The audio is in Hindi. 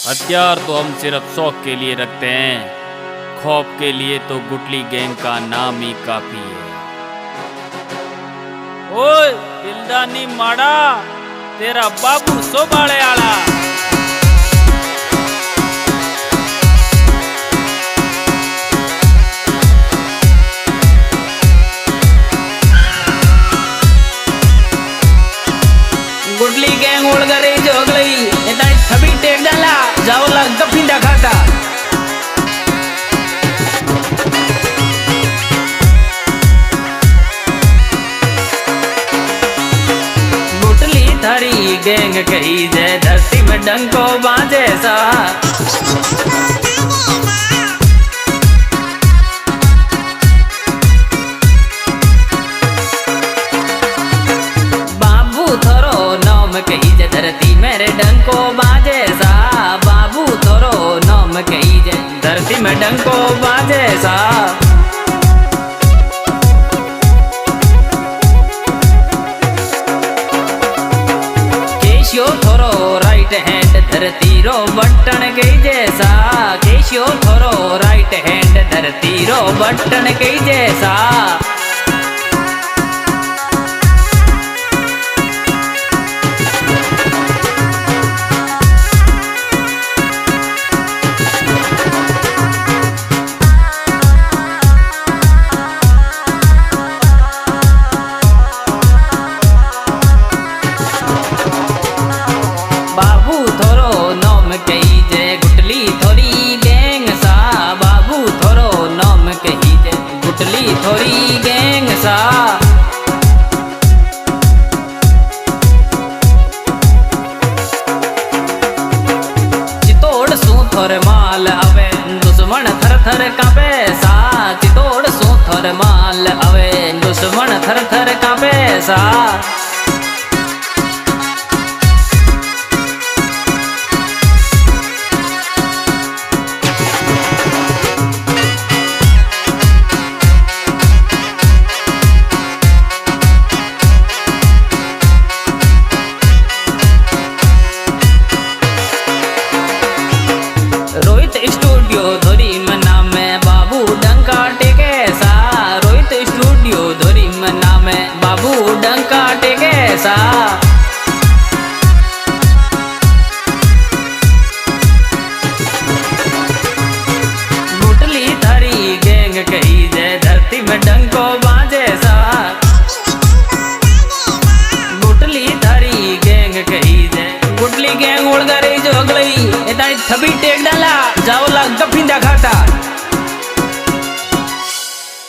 हथियार तो हम सिर्फ शौक के लिए रखते हैं, खौफ के लिए तो गुटली गैंग का नाम ही काफी है। ओए दिलदानी माड़ा, तेरा बाबू सोबाड़े आला। गुटली गैंग उड़ गई जोगली इतना छबी टेक डाला जावला गफिंदा खाता। गुटली थारी गैंग कही जय धरती में डंको बाजे सा। कही जे धरती मेरे डंको बाजे सा। बाबू थोरो नाम कही जे धरती में डंको बाजे सा। केशियो थोरो राइट हैंड धरती रो बटन कही जैसा। केशियो थोरो राइट हैंड धरती रो बटन कही जैसा। कही जे गुटली थोड़ी गैंग सा। बाबू थोरो नाम कही जे गुटली थोड़ी गैंग सा। चितोड़ सू थोर माल अवे दुश्मन थर थर कांपे सा। चितोड़ सू थोर माल अवे दुश्मन थर थर कांपे सा। रोहित स्टूडियो धोरी मना में बाबू डंका टेके सा। रोहित स्टूडियो धोरी मना में बाबू डंका टेके सा। गुटली थारी गैंग कही जय धरती में डंको बाजे सा। गुटली थारी गैंग कही जय गुटली गैंग उड़ गई जोगली इतना छबी टेक डाला।